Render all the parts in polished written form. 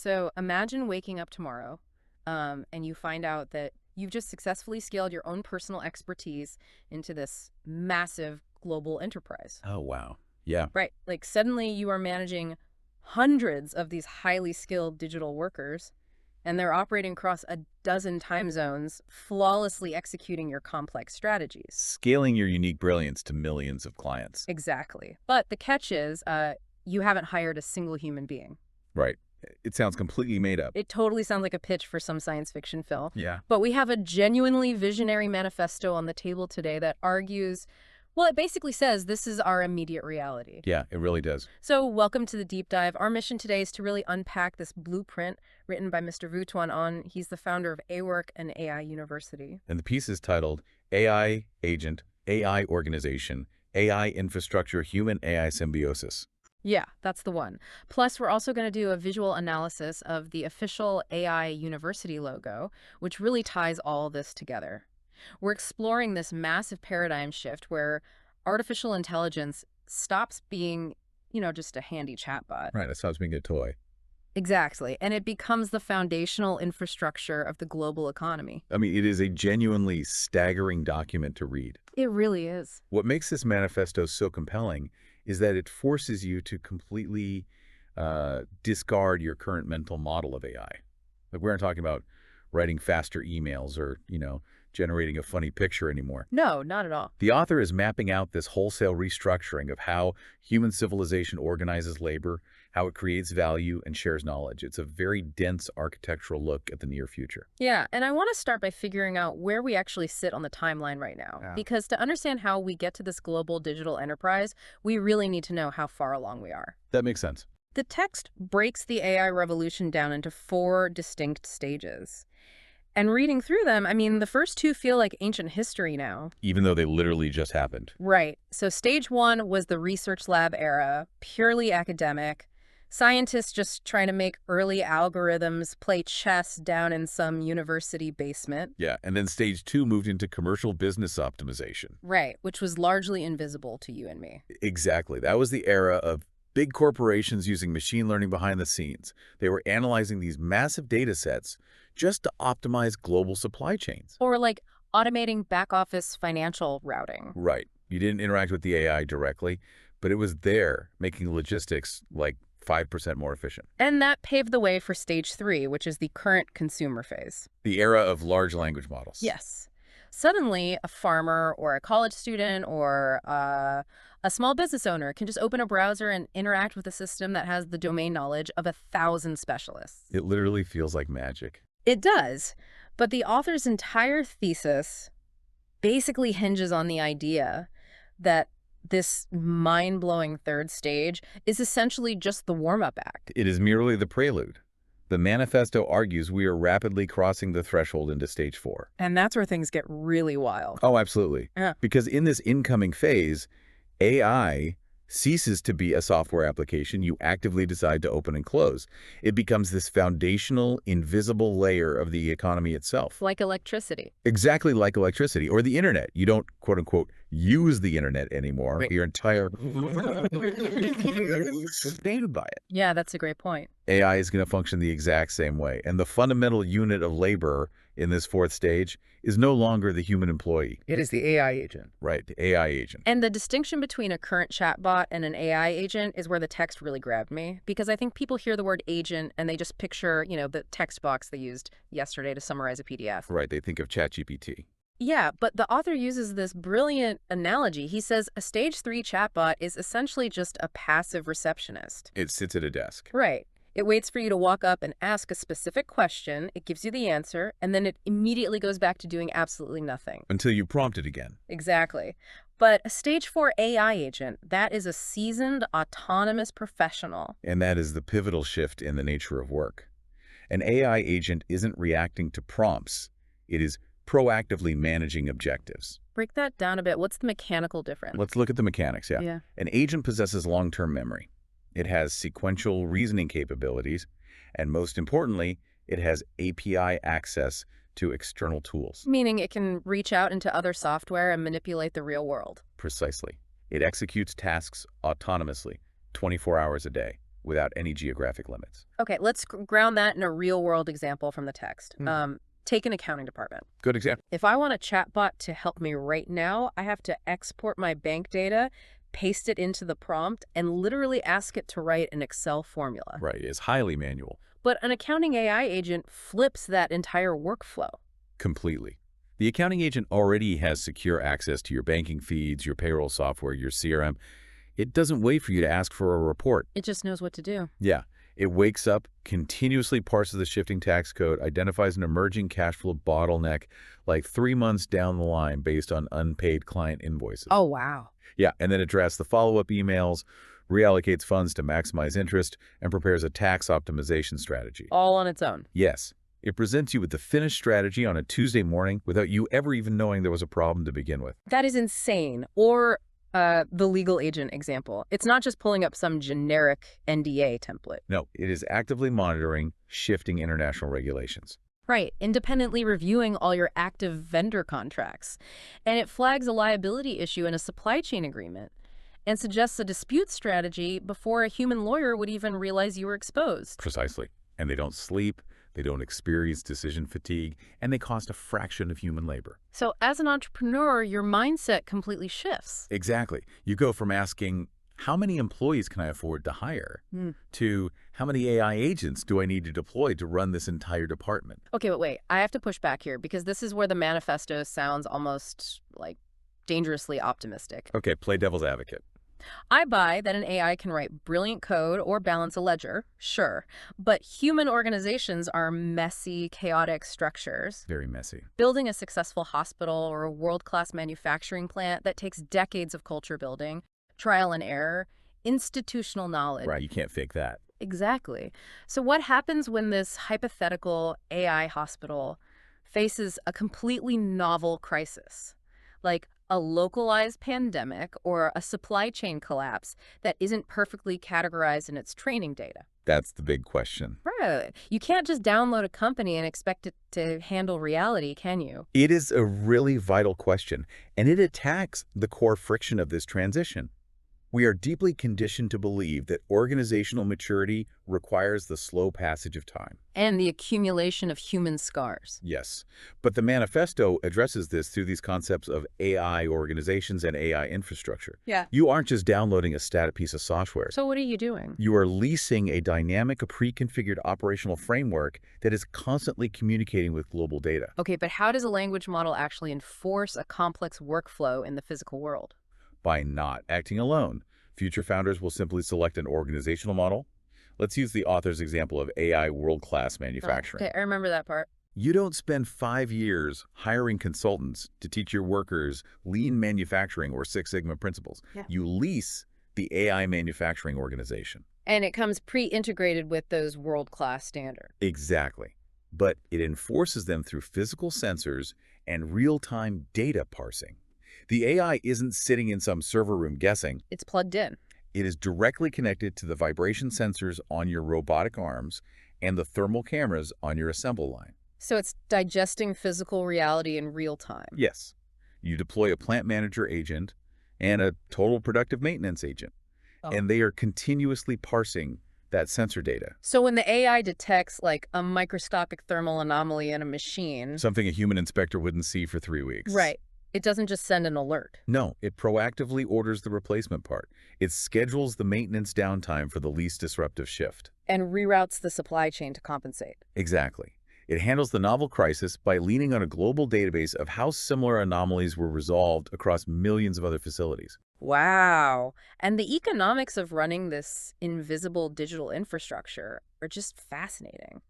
So imagine waking up tomorrow, and you find out that you've just successfully scaled your own personal expertise into this massive global enterprise. Oh, wow. Yeah. Right. Like suddenly you are managing hundreds of these highly skilled digital workers, and they're operating across a dozen time zones, flawlessly executing your complex strategies. Scaling your unique brilliance to millions of clients. Exactly. But the catch is, you haven't hired a single human being. Right. It sounds completely made up. It totally sounds like a pitch for some science fiction film. Yeah. But we have a genuinely visionary manifesto on the table today that argues, well, it basically says this is our immediate reality. Yeah, it really does. So welcome to the deep dive. Our mission today is to really unpack this blueprint written by Mr. Vu Tuan Anh. He's the founder of A-Work and AI University. And the piece is titled AI Agent, AI Organization, AI Infrastructure, Human AI Symbiosis. Yeah, that's the one. Plus, we're also going to do a visual analysis of the official AI University logo, which really ties all this together. We're exploring this massive paradigm shift where artificial intelligence stops being, just a handy chatbot. Right, it stops being a toy. Exactly. And it becomes the foundational infrastructure of the global economy. I mean, it is a genuinely staggering document to read. It really is. What makes this manifesto so compelling is that it forces you to completely discard your current mental model of AI. Like, we're not talking about writing faster emails or, generating a funny picture anymore. No, not at all. The author is mapping out this wholesale restructuring of how human civilization organizes labor, how it creates value and shares knowledge. It's a very dense architectural look at the near future. Yeah, and I want to start by figuring out where we actually sit on the timeline right now. Yeah. Because to understand how we get to this global digital enterprise, we really need to know how far along we are. That makes sense. The text breaks the AI revolution down into 4 distinct stages. And reading through them, I mean, the first 2 feel like ancient history now. Even though they literally just happened. Right. So stage 1 was the research lab era, purely academic. Scientists just trying to make early algorithms play chess down in some university basement. Yeah, and then stage 2 moved into commercial business optimization. Right, which was largely invisible to you and me. Exactly. That was the era of big corporations using machine learning behind the scenes. They were analyzing these massive data sets just to optimize global supply chains. Or like automating back office financial routing. Right. You didn't interact with the AI directly, but it was there making logistics like 5% more efficient. And that paved the way for stage 3, which is the current consumer phase. The era of large language models. Yes. Suddenly, a farmer or a college student or a small business owner can just open a browser and interact with a system that has the domain knowledge of 1,000 specialists. It literally feels like magic. It does. But the author's entire thesis basically hinges on the idea that this mind-blowing third stage is essentially just the warm-up act. It is merely the prelude. The manifesto argues we are rapidly crossing the threshold into stage 4. And that's where things get really wild. Oh, absolutely. Yeah. Because in this incoming phase, AI ceases to be a software application you actively decide to open and close. It becomes this foundational, invisible layer of the economy itself. Like electricity. Exactly like electricity or the internet. You don't, quote unquote, use the internet anymore. Right. Your entire sustained by it. Yeah, that's a great point. AI is going to function the exact same way. And the fundamental unit of labor in this 4th stage is no longer the human employee. It is the AI agent. Right, the AI agent. And the distinction between a current chatbot and an AI agent is where the text really grabbed me, because I think people hear the word agent and they just picture, the text box they used yesterday to summarize a PDF. Right, they think of ChatGPT. Yeah, but the author uses this brilliant analogy. He says a stage 3 chatbot is essentially just a passive receptionist. It sits at a desk. Right. It waits for you to walk up and ask a specific question, it gives you the answer, and then it immediately goes back to doing absolutely nothing. Until you prompt it again. Exactly. But a stage 4 AI agent, that is a seasoned, autonomous professional. And that is the pivotal shift in the nature of work. An AI agent isn't reacting to prompts. It is proactively managing objectives. Break that down a bit. What's the mechanical difference? Let's look at the mechanics, yeah. Yeah. An agent possesses long-term memory. It has sequential reasoning capabilities, and most importantly, it has API access to external tools. Meaning it can reach out into other software and manipulate the real world. Precisely. It executes tasks autonomously, 24 hours a day, without any geographic limits. Okay, let's ground that in a real-world example from the text. Hmm. Take an accounting department. Good example. If I want a chatbot to help me right now, I have to export my bank data, paste it into the prompt, and literally ask it to write an Excel formula. Right, it's highly manual. But an accounting AI agent flips that entire workflow. Completely. The accounting agent already has secure access to your banking feeds, your payroll software, your CRM. It doesn't wait for you to ask for a report. It just knows what to do. Yeah, it wakes up, continuously parses the shifting tax code, identifies an emerging cash flow bottleneck like 3 months down the line based on unpaid client invoices. Oh, wow. Yeah, and then it drafts the follow-up emails, reallocates funds to maximize interest, and prepares a tax optimization strategy. All on its own. Yes, it presents you with the finished strategy on a Tuesday morning without you ever even knowing there was a problem to begin with. That is insane. Or the legal agent example. It's not just pulling up some generic NDA template. No, it is actively monitoring shifting international regulations. Right, independently reviewing all your active vendor contracts. And it flags a liability issue in a supply chain agreement and suggests a dispute strategy before a human lawyer would even realize you were exposed. Precisely. And they don't sleep, they don't experience decision fatigue, and they cost a fraction of human labor. So as an entrepreneur, your mindset completely shifts. Exactly. You go from asking, how many employees can I afford to hire, to how many AI agents do I need to deploy to run this entire department? Okay, but wait, I have to push back here because this is where the manifesto sounds almost like dangerously optimistic. Okay, play devil's advocate. I buy that an AI can write brilliant code or balance a ledger, sure, but human organizations are messy, chaotic structures. Very messy. Building a successful hospital or a world-class manufacturing plant that takes decades of culture building, trial and error, institutional knowledge. Right, you can't fake that. Exactly. So what happens when this hypothetical AI hospital faces a completely novel crisis, like a localized pandemic or a supply chain collapse that isn't perfectly categorized in its training data? That's the big question. Right. You can't just download a company and expect it to handle reality, can you? It is a really vital question, and it attacks the core friction of this transition. We are deeply conditioned to believe that organizational maturity requires the slow passage of time. And the accumulation of human scars. Yes, but the manifesto addresses this through these concepts of AI organizations and AI infrastructure. Yeah. You aren't just downloading a static piece of software. So what are you doing? You are leasing a dynamic, pre-configured operational framework that is constantly communicating with global data. Okay, but how does a language model actually enforce a complex workflow in the physical world? By not acting alone, future founders will simply select an organizational model. Let's use the author's example of AI world-class manufacturing. Okay, I remember that part. You don't spend 5 years hiring consultants to teach your workers lean manufacturing or Six Sigma principles. Yeah. You lease the AI manufacturing organization. And it comes pre-integrated with those world-class standards. Exactly. But it enforces them through physical sensors and real-time data parsing. The AI isn't sitting in some server room guessing. It's plugged in. It is directly connected to the vibration sensors on your robotic arms and the thermal cameras on your assembly line. So it's digesting physical reality in real time. Yes. You deploy a plant manager agent and a total productive maintenance agent, and they are continuously parsing that sensor data. So when the AI detects like a microscopic thermal anomaly in a machine, Something a human inspector wouldn't see for 3 weeks. right, it doesn't just send an alert. No, it proactively orders the replacement part. It schedules the maintenance downtime for the least disruptive shift. And reroutes the supply chain to compensate. Exactly. It handles the novel crisis by leaning on a global database of how similar anomalies were resolved across millions of other facilities. Wow. And the economics of running this invisible digital infrastructure are just fascinating.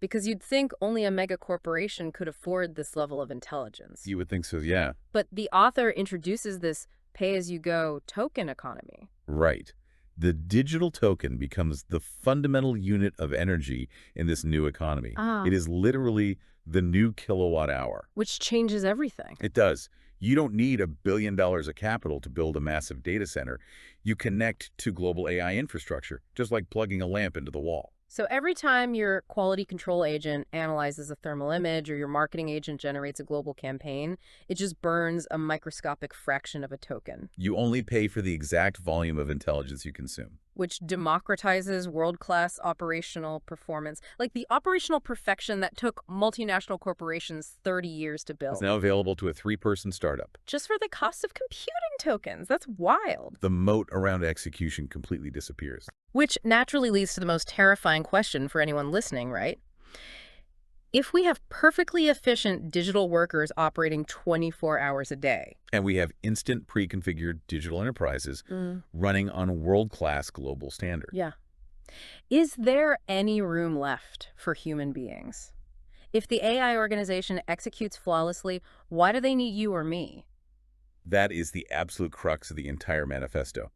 Because you'd think only a mega corporation could afford this level of intelligence. You would think so, yeah. But the author introduces this pay-as-you-go token economy. Right. The digital token becomes the fundamental unit of energy in this new economy. It is literally the new kilowatt hour. Which changes everything. It does. You don't need $1 billion of capital to build a massive data center. You connect to global AI infrastructure, just like plugging a lamp into the wall. So every time your quality control agent analyzes a thermal image or your marketing agent generates a global campaign, it just burns a microscopic fraction of a token. You only pay for the exact volume of intelligence you consume. which democratizes world-class operational performance, like the operational perfection that took multinational corporations 30 years to It's build. now available to a 3-person startup. Just for the cost of computing tokens. That's wild. The moat around execution completely disappears. Which naturally leads to the most terrifying question for anyone listening, right? If we have perfectly efficient digital workers operating 24 hours a day. And we have instant pre-configured digital enterprises running on world-class global standards. Yeah. Is there any room left for human beings? If the AI organization executes flawlessly, why do they need you or me? That is the absolute crux of the entire manifesto.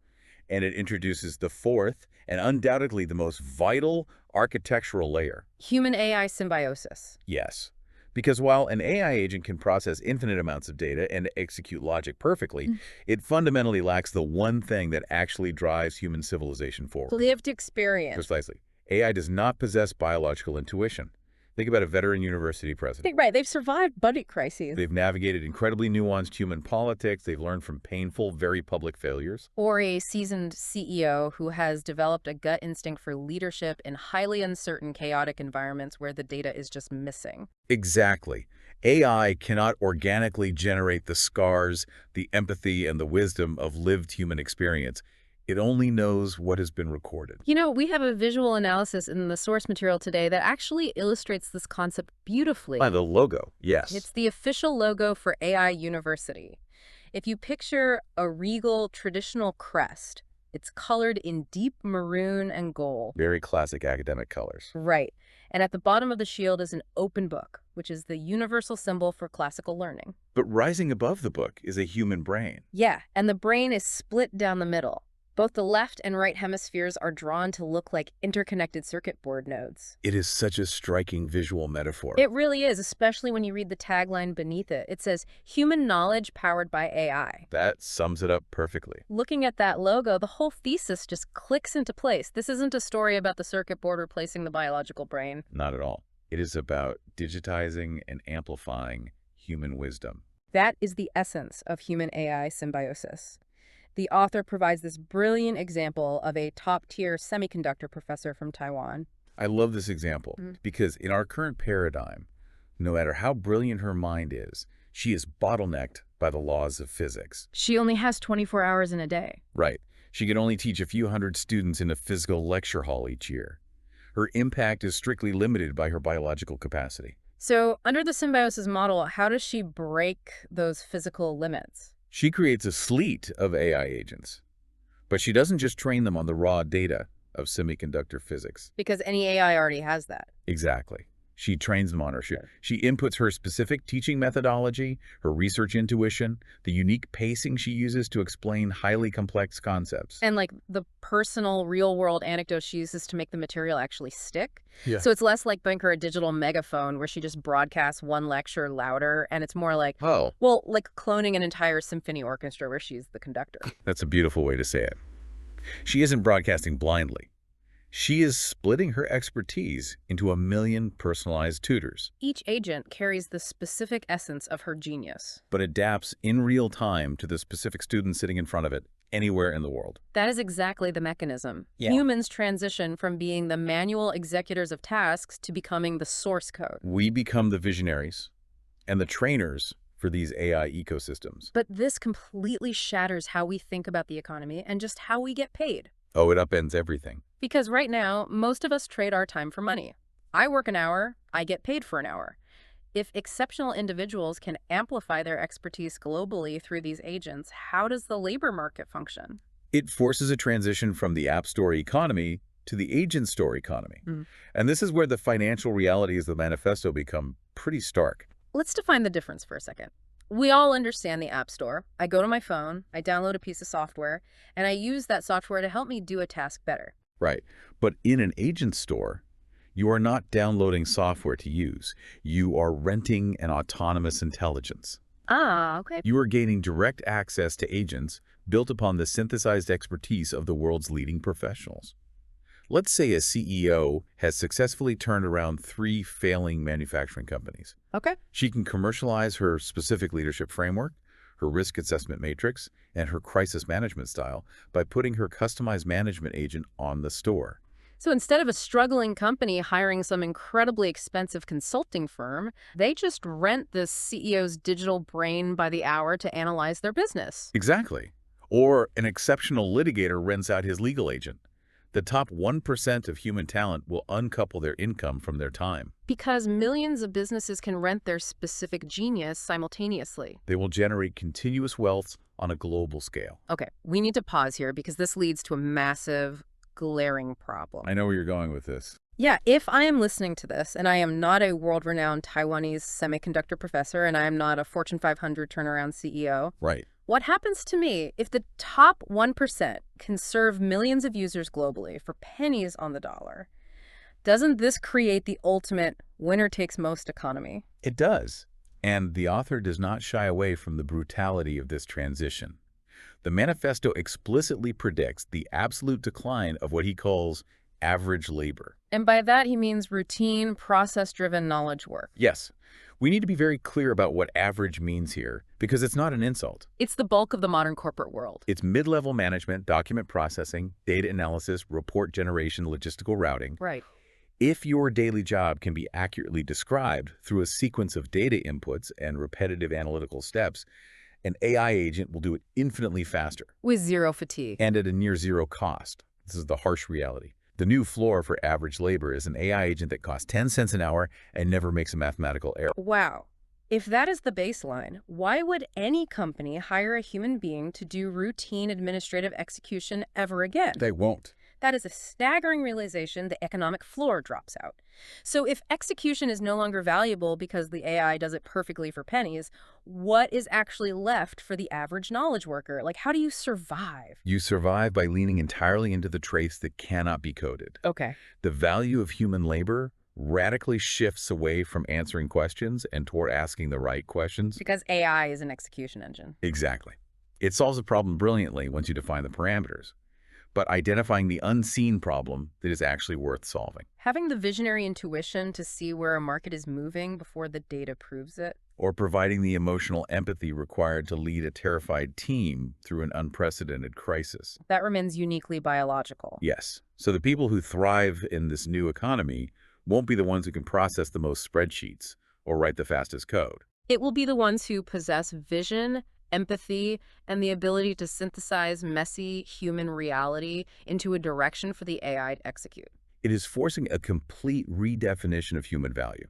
And it introduces the fourth and undoubtedly the most vital architectural layer. Human-AI symbiosis. Yes. Because while an AI agent can process infinite amounts of data and execute logic perfectly, it fundamentally lacks the one thing that actually drives human civilization forward. Lived experience. Precisely. AI does not possess biological intuition. Think about a veteran university president. Right, they've survived budget crises. They've navigated incredibly nuanced human politics. They've learned from painful, very public failures. Or a seasoned CEO who has developed a gut instinct for leadership in highly uncertain, chaotic environments where the data is just missing. Exactly. AI cannot organically generate the scars, the empathy, and the wisdom of lived human experience. It only knows what has been recorded. You know, we have a visual analysis in the source material today that actually illustrates this concept beautifully. The logo, yes. It's the official logo for AI University. If you picture a regal traditional crest, it's colored in deep maroon and gold. Very classic academic colors. Right. And at the bottom of the shield is an open book, which is the universal symbol for classical learning. But rising above the book is a human brain. Yeah, and the brain is split down the middle. Both the left and right hemispheres are drawn to look like interconnected circuit board nodes. It is such a striking visual metaphor. It really is, especially when you read the tagline beneath it. It says, human knowledge powered by AI. That sums it up perfectly. Looking at that logo, the whole thesis just clicks into place. This isn't a story about the circuit board replacing the biological brain. Not at all. It is about digitizing and amplifying human wisdom. That is the essence of human-AI symbiosis. The author provides this brilliant example of a top-tier semiconductor professor from Taiwan. I love this example because in our current paradigm, no matter how brilliant her mind is, she is bottlenecked by the laws of physics. She only has 24 hours in a day. Right. She can only teach a few hundred students in a physical lecture hall each year. Her impact is strictly limited by her biological capacity. So, under the symbiosis model, how does she break those physical limits? She creates a sleet of AI agents, but she doesn't just train them on the raw data of semiconductor physics. Because any AI already has that. Exactly. She trains them on her. She inputs her specific teaching methodology, her research intuition, the unique pacing she uses to explain highly complex concepts. And like the personal real-world anecdotes she uses to make the material actually stick. Yeah. So it's less like buying her a digital megaphone where she just broadcasts one lecture louder, and it's more like, Oh, well, like cloning an entire symphony orchestra where she's the conductor. that's a beautiful way to say it. She isn't broadcasting blindly. She is splitting her expertise into 1 million personalized tutors, Each agent carries the specific essence of her genius. but adapts in real time to the specific student sitting in front of it anywhere in the world. That is exactly the mechanism. Yeah. Humans transition from being the manual executors of tasks to becoming the source code. We become the visionaries and the trainers for these AI ecosystems. But this completely shatters how we think about the economy and just how we get paid. Oh, it upends everything. Because right now, most of us trade our time for money. I work an hour, I get paid for an hour. If exceptional individuals can amplify their expertise globally through these agents, how does the labor market function? It forces a transition from the app store economy to the agent store economy. And this is where the financial realities of the manifesto become pretty stark. Let's define the difference for a second. We all understand the App Store. I go to my phone, I download a piece of software, and I use that software to help me do a task better. Right. But in an agent store, you are not downloading software to use. You are renting an autonomous intelligence. Ah, okay. You are gaining direct access to agents built upon the synthesized expertise of the world's leading professionals. Let's say a CEO has successfully turned around 3 failing manufacturing companies. Okay. She can commercialize her specific leadership framework, her risk assessment matrix, and her crisis management style by putting her customized management agent on the store. So instead of a struggling company hiring some incredibly expensive consulting firm, they just rent the CEO's digital brain by the hour to analyze their business. Exactly. Or an exceptional litigator rents out his legal agent. The top 1% of human talent will uncouple their income from their time. Because millions of businesses can rent their specific genius simultaneously. They will generate continuous wealth on a global scale. Okay, we need to pause here because this leads to a massive, glaring problem. I know where you're going with this. Yeah, if I am listening to this and I am not a world-renowned Taiwanese semiconductor professor and I am not a Fortune 500 turnaround CEO, Right. what happens to me if the top 1% can serve millions of users globally for pennies on the dollar? Doesn't this create the ultimate winner-takes-most economy? It does. And the author does not shy away from the brutality of this transition. The manifesto explicitly predicts the absolute decline of what he calls average labor. And by that, he means routine, process-driven knowledge work. Yes, we need to be very clear about what average means here, because it's not an insult. It's the bulk of the modern corporate world. It's mid-level management, document processing, data analysis, report generation, logistical routing. Right. If your daily job can be accurately described through a sequence of data inputs and repetitive analytical steps, an AI agent will do it infinitely faster. With zero fatigue. And at a near zero cost. This is the harsh reality. The new floor for average labor is an AI agent that costs 10 cents an hour and never makes a mathematical error. Wow. If that is the baseline, why would any company hire a human being to do routine administrative execution ever again? They won't. That is a staggering realization. The economic floor drops out. So if execution is no longer valuable because the AI does it perfectly for pennies, what is actually left for the average knowledge worker? Like, how do you survive? You survive by leaning entirely into the traits that cannot be coded. Okay. The value of human labor radically shifts away from answering questions and toward asking the right questions. Because AI is an execution engine. Exactly. It solves a problem brilliantly once you define the parameters, but identifying the unseen problem that is actually worth solving. Having the visionary intuition to see where a market is moving before the data proves it. Or providing the emotional empathy required to lead a terrified team through an unprecedented crisis. That remains uniquely biological. Yes. So the people who thrive in this new economy won't be the ones who can process the most spreadsheets or write the fastest code. It will be the ones who possess vision, empathy, and the ability to synthesize messy human reality into a direction for the AI to execute. It is forcing a complete redefinition of human value.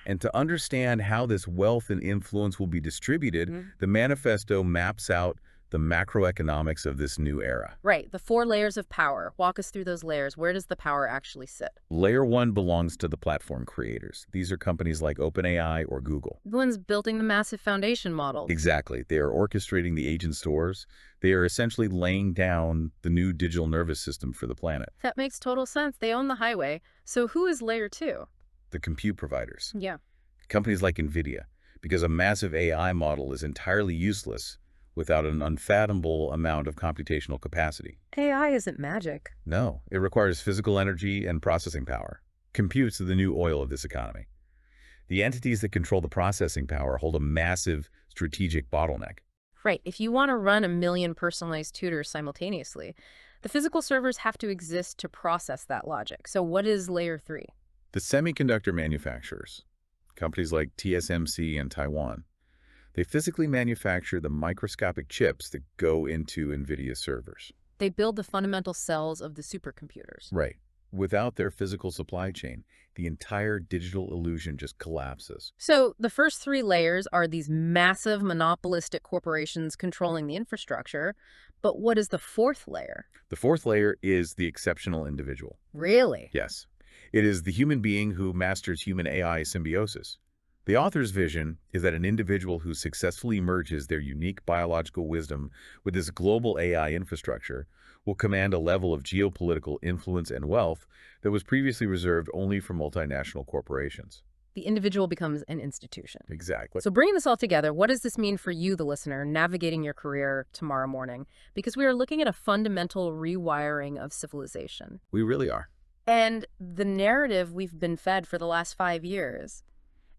And to understand how this wealth and influence will be distributed, the manifesto maps out the macroeconomics of this new era. Right, the 4 layers of power. Walk us through those layers. Where does the power actually sit? Layer 1 belongs to the platform creators. These are companies like OpenAI or Google. The ones building the massive foundation models. Exactly. They are orchestrating the agent stores. They are essentially laying down the new digital nervous system for the planet. That makes total sense. They own the highway. So who is layer 2? The compute providers. Yeah. Companies like NVIDIA, because a massive AI model is entirely useless without an unfathomable amount of computational capacity. AI isn't magic. No, it requires physical energy and processing power. Compute's the new oil of this economy. The entities that control the processing power hold a massive strategic bottleneck. Right. If you want to run a million personalized tutors simultaneously, the physical servers have to exist to process that logic. So what is layer 3? The semiconductor manufacturers, companies like TSMC in Taiwan, they physically manufacture the microscopic chips that go into NVIDIA servers. They build the fundamental cells of the supercomputers. Right. Without their physical supply chain, the entire digital illusion just collapses. So the first 3 layers are these massive monopolistic corporations controlling the infrastructure. But what is the 4th layer? The 4th layer is the exceptional individual. Really? Yes. It is the human being who masters human-AI symbiosis. The author's vision is that an individual who successfully merges their unique biological wisdom with this global AI infrastructure will command a level of geopolitical influence and wealth that was previously reserved only for multinational corporations. The individual becomes an institution. Exactly. So bringing this all together, what does this mean for you, the listener, navigating your career tomorrow morning? Because we are looking at a fundamental rewiring of civilization. We really are. And the narrative we've been fed for the last 5 years,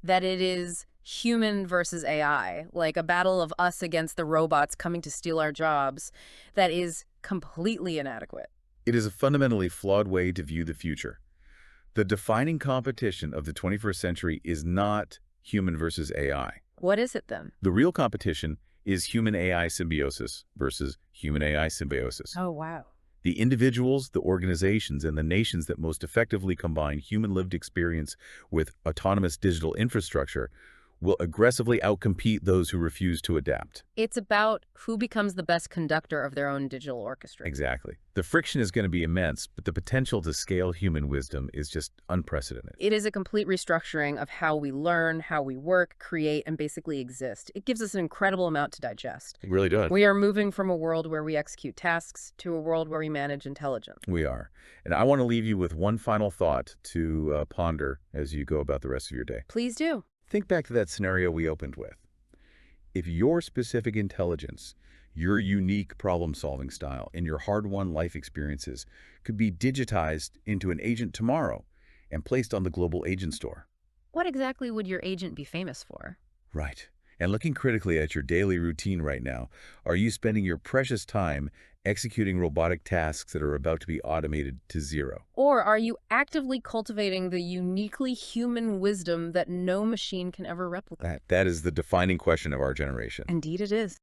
that it is human versus AI, like a battle of us against the robots coming to steal our jobs, that is completely inadequate. It is a fundamentally flawed way to view the future. The defining competition of the 21st century is not human versus AI. What is it then? The real competition is human-AI symbiosis versus human-AI symbiosis. Oh, wow. The individuals, the organizations, and the nations that most effectively combine human lived experience with autonomous digital infrastructure will aggressively outcompete those who refuse to adapt. It's about who becomes the best conductor of their own digital orchestra. Exactly. The friction is going to be immense, but the potential to scale human wisdom is just unprecedented. It is a complete restructuring of how we learn, how we work, create, and basically exist. It gives us an incredible amount to digest. It really does. We are moving from a world where we execute tasks to a world where we manage intelligence. We are. And I want to leave you with one final thought to ponder as you go about the rest of your day. Please do. Think back to that scenario we opened with. If your specific intelligence, your unique problem-solving style, and your hard-won life experiences could be digitized into an agent tomorrow and placed on the global agent store. What exactly would your agent be famous for? Right. And looking critically at your daily routine right now, are you spending your precious time executing robotic tasks that are about to be automated to zero? Or are you actively cultivating the uniquely human wisdom that no machine can ever replicate? That is the defining question of our generation. Indeed it is.